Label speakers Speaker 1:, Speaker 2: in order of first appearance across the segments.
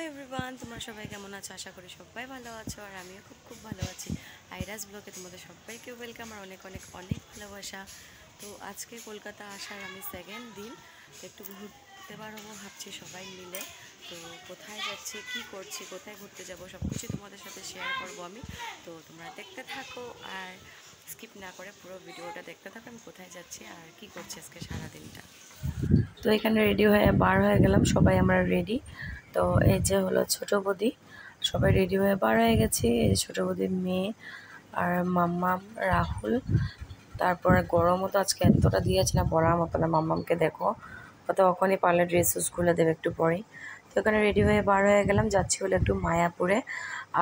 Speaker 1: Everyone, তোমরা সবাই কেমন আছো? আশা করি সবাই ভালো আছো, আর আমিও খুব খুব ভালো আছি। আইরাস ব্লগে তোমাদের সবাইকে ওয়েলকাম, আর অনেক অনেক অনেক ভালোবাসা। তো আজকে কলকাতা আসার আমি সেকেন্ড দিন, তো একটু ঘুরতে পারবো ভাবছি সবাই মিলে। তো কোথায় যাচ্ছি, কি করছি, কোথায় ঘুরতে যাব, সব কিছু তোমাদের সাথে শেয়ার করবো আমি। তো তোমরা দেখতে থাকো আর স্কিপ না করে পুরো ভিডিওটা দেখতে থাকো, আমি কোথায় যাচ্ছি আর কি করছি আজকে সারাদিনটা। তো এখানে রেডি হয়ে বার হয়ে গেলাম, সবাই আমরা রেডি। তো এই যে হলো ছোটো বৌদি, সবাই রেডি হয়ে বার হয়ে গেছি। এই যে ছোটো বৌদির মেয়ে আর মাম্মাম, রাহুল। তারপরে গরমও তো আজকে এতটা দিয়েছে না, পড়ার মতো না। মাম্মামকে দেখো, ও তো ওখানে পারলে ড্রেস খুলে দেবে একটু পরেই। তো এখানে রেডি হয়ে বার হয়ে গেলাম, যাচ্ছি হলো একটু মায়াপুরে।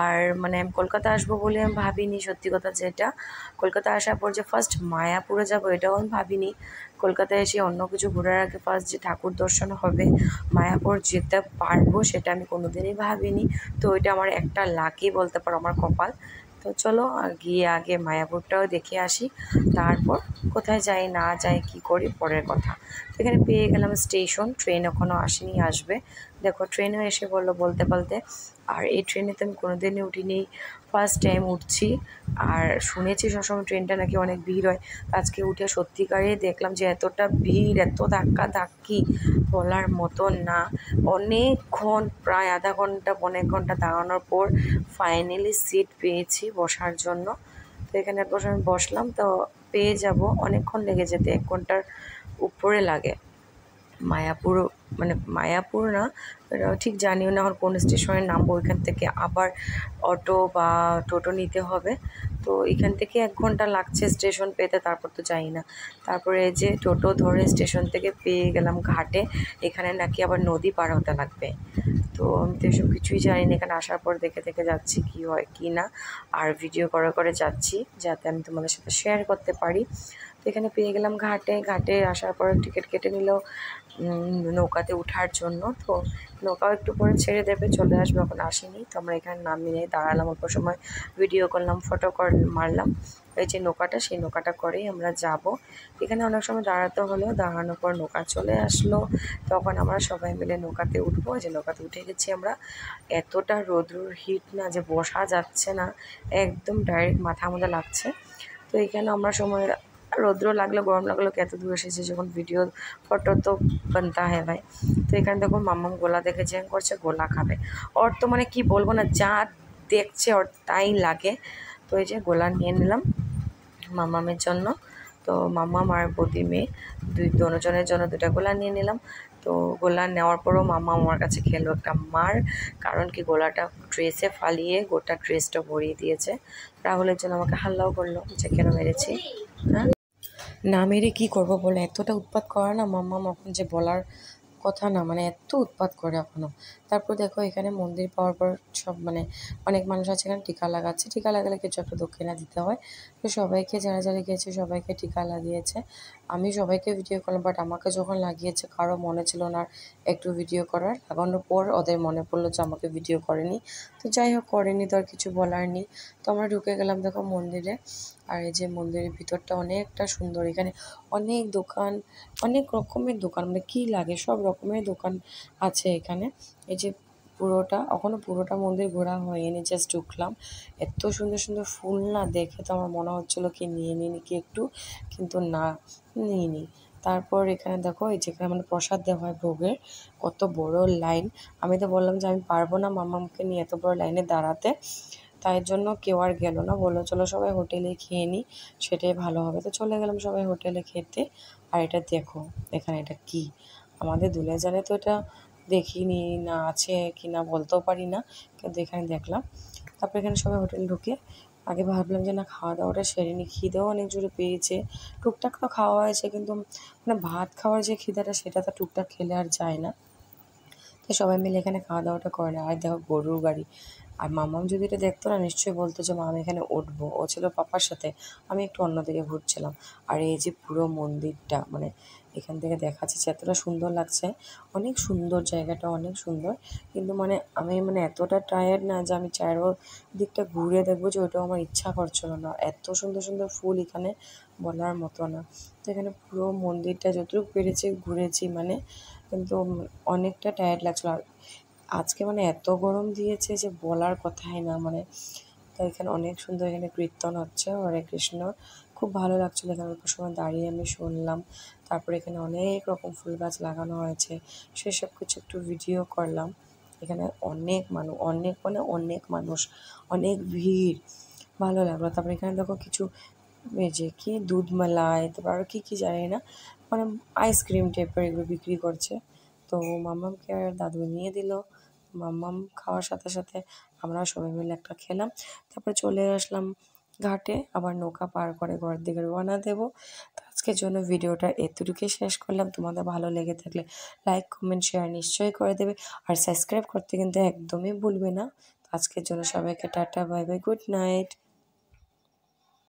Speaker 1: আর মানে কলকাতা আসবো বলে আমি ভাবিনি, সত্যি কথা যেটা, কলকাতা আসার পর যে ফার্স্ট মায়াপুরে যাব এটাও আমি ভাবিনি। কলকাতায় এসে অন্য কিছু ঘোরার আগে ফার্স্ট যে ঠাকুর দর্শন হবে, মায়াপুর যেতে পারবো, সেটা আমি কোনোদিনই ভাবিনি। তো ওইটা আমার একটা লাকি বলতে পারো, আমার কপাল। তো চলো গিয়ে আগে মায়াপুরটাও দেখে আসি, তারপর কোথায় যাই না যাই কী করি পরের কথা। তো এখানে পেয়ে গেলাম স্টেশন, ট্রেন এখনও আসেনি, আসবে। দেখো ট্রেনও এসে বললো বলতে বলতে। আর এই ট্রেনে তো আমি কোনোদিনই উঠিনি, ফার্স্ট টাইম উঠছি। আর শুনেছি সবসময় ট্রেনটা নাকি অনেক ভিড় হয়, আজকে উঠে সত্যিকারেই দেখলাম যে এতটা ভিড়, এত ধাক্কা ধাক্কি বলার মতো না। অনেকক্ষণ, প্রায় আধা ঘন্টা পৌনে 1 ঘন্টা দাঁড়ানোর পর ফাইনালি সিট পেয়েছি বসার জন্য। তো এখানে বসে আমি বসলাম, তো পেয়ে যাব। অনেকক্ষণ লেগে যেতে, 1 ঘন্টার উপরে লাগে। মায়াপুর, মানে মায়াপুর না, ঠিক জানিও না এখন কোন স্টেশনে নামবো। ওইখান থেকে আবার অটো বা টোটো নিতে হবে। তো এখান থেকে 1 ঘন্টা লাগছে স্টেশন পেতে, তারপর তো যাই না। তারপরে এই যে টোটো ধরে স্টেশন থেকে পেয়ে গেলাম ঘাটে। এখানে নাকি আবার নদী পার হতে লাগবে। তো আমি তো এসব কিছুই জানি না, এখানে আসার পর দেখে দেখে যাচ্ছি কি হয় কি না, আর ভিডিও করে করে যাচ্ছি যাতে আমি তোমাদের সাথে শেয়ার করতে পারি। তো এখানে পেয়ে গেলাম ঘাটে। ঘাটে আসার পর টিকিট কেটে নিল নৌকাতে ওঠার জন্য। তো নৌকাও একটু পরে ছেড়ে দেবে, চলে আসবে, এখন আসেনি। তো আমরা এখানে নামিয়ে দাঁড়ালাম, অল্প সময় ভিডিও করলাম, ফটো মারলাম। এই যে নৌকাটা, সেই নৌকাটা করেই আমরা যাব। এখানে অনেক সময় দাঁড়াতে হলো, দাঁড়ানোর পর নৌকা চলে আসলো, তখন আমরা সবাই মিলে নৌকাতে উঠবো। যে নৌকাতে উঠে গেছি আমরা। এতটা রৌদ্রুর হিট না যে বসা যাচ্ছে না, একদম ডাইরেক্ট মাথা মধ্যে লাগছে। তো এখানে আমরা সময়, রৌদ্র লাগলো গরম লাগলো, কত দূর এসেছে যখন ভিডিও ফটো তো বানতা হ্যাঁ ভাই। তো এখানে দেখুন মাম্মাম গোলা দেখে জ্যাং করছে, গোলা খাবে। ওর তো মানে কি বলবো না, যা দেখছে ওর তাই লাগে। তো এই যে গোলা নিয়ে নিলাম মাম্মামের জন্য। তো মাম্মাম আর বৌদি মেয়ে দুজনের জন্য 2টা গোলা নিয়ে নিলাম। তো গোলা নেওয়ার পরও মাম্মা আমার কাছে খেলো একটা মার, কারণ কি গোলাটা ড্রেসে ফালিয়ে গোটা ড্রেসটা ভরিয়ে দিয়েছে। রাহুলের জন্য আমাকে হাল্লাও করলো যে কেন মেরেছি। হ্যাঁ, না মেরে কী করবো বলে এতটা উৎপাত করে না মাম্মাম, এখন যে বলার কথা না, মানে এত উৎপাত করে এখনও। তারপর দেখো এখানে মন্দির পাওয়ার পর সব মানে অনেক মানুষ আছে এখানে টিকা লাগাচ্ছে। টিকা লাগালে কিছু একটা দক্ষিণা দিতে হয়। তো সবাইকে যারা যারা গিয়েছে সবাইকে টিকা লাগিয়েছে। আমি সবাইকে ভিডিও করলাম, বাট আমাকে যখন লাগিয়েছে কারো মনে ছিল না একটু ভিডিও করার। লাগানোর পর ওদের মনে পড়লো যে আমাকে ভিডিও করেনি। তো যাই হোক, করেনি তো আর কিছু বলার নেই। তো আমরা ঢুকে গেলাম দেখো মন্দিরে। আর এই যে মন্দিরের ভিতরটা অনেকটা সুন্দর, এখানে অনেক দোকান, অনেক রকমের দোকান, মানে কী লাগে সব রকমের দোকান আছে এখানে। এই যে পুরোটা, এখনও পুরোটা মন্দির ঘোরা হয়নি, জাস্ট ঢুকলাম। এত সুন্দর সুন্দর ফুল না, দেখে তো আমার মনে হচ্ছিলো কি নিয়ে নিই কি একটু, কিন্তু না, নিইনি। তারপর এখানে দেখো এই যেখানে মানে প্রসাদ দেওয়া হয় ভোগের, কত বড় লাইন। আমি তো বললাম যে আমি পারবো না মাম্মামকে নিয়ে এত বড় লাইনে দাঁড়াতে, তাই জন্য কেউ আর গেল না, বললো চলো সবাই হোটেলে খেয়ে নিই, সেটাই ভালো হবে। তো চলে গেলাম সবাই হোটেলে খেতে। আর এটা দেখো, এখানে এটা কি, আমাদের দুলেজানে তো এটা দেখিনি, না আছে কি না বলতেও পারি না, কিন্তু এখানে দেখলাম। তারপর এখানে সবাই হোটেল ঢুকে আগে ভাবলাম যে না খাওয়া দাওয়াটা সেরে নিই, খিদেও অনেক জোরে পেয়েছে। টুকটাক তো খাওয়া হয়েছে, কিন্তু মানে ভাত খাওয়ার যে খিদেটা সেটা তো টুকটাক খেলে আর যায় না। তো সবাই মিলে এখানে খাওয়া দাওয়াটা করে না। আর দেখো গরুর গাড়ি, আর মামাম যদি এটা দেখতো না নিশ্চয়ই বলতো যে মা আমি এখানে উঠবো। ও ছিল পাপার সাথে, আমি একটু অন্যদিকে ঘুরছিলাম। আর এই যে পুরো মন্দিরটা, মানে এখান থেকে দেখা যাচ্ছে এতটা সুন্দর লাগছে, অনেক সুন্দর জায়গাটা, অনেক সুন্দর। কিন্তু মানে আমি মানে এতটা টায়ার্ড না যে আমি চারো দিকটা ঘুরে দেখবো, যে ওটাও আমার ইচ্ছা করছিল না। এত সুন্দর সুন্দর ফুল এখানে বলার মতো না। তো এখানে পুরো মন্দিরটা যতটুকু পেরেছি ঘুরেছি, মানে কিন্তু অনেকটা টায়ার্ড লাগছিলো। আজকে মানে এত গরম দিয়েছে যে বলার কথাই না, মানে তো এখানে অনেক সুন্দর এখানে কীর্তন হচ্ছে হরে কৃষ্ণ, খুব ভালো লাগছিলো এখানে অল্প সময় দাঁড়িয়ে আমি শুনলাম। তারপরে এখানে অনেক রকম ফুল গাছ লাগানো হয়েছে, সেসব কিছু একটু ভিডিও করলাম। এখানে অনেক মানুষ, অনেক মানে অনেক মানুষ, অনেক ভিড়, ভালো লাগলো। তারপরে এখানে দেখো কিছু এই যে কি দুধ মালাই, তারপর আরও কী কী জানি না, মানে আইসক্রিম টাইপের এগুলো বিক্রি করছে। তো মাম্মামকে আর দাদু নিয়ে দিল, মাম্মাম খাওয়ার সাথে সাথে আমরাও সবাই মিলে একটা খেলাম। তারপরে চলে আসলাম ঘাটে, আবার নৌকা পার করে ঘরের দিকে রওনা দেবো। তো আজকের জন্য ভিডিওটা এতটুকুই শেষ করলাম। তোমাদের ভালো লেগে থাকলে লাইক কমেন্ট শেয়ার নিশ্চয়ই করে দেবে, আর সাবস্ক্রাইব করতে কিন্তু একদমই ভুলবে না। তো আজকের জন্য সবাইকে tata, bye bye, good night.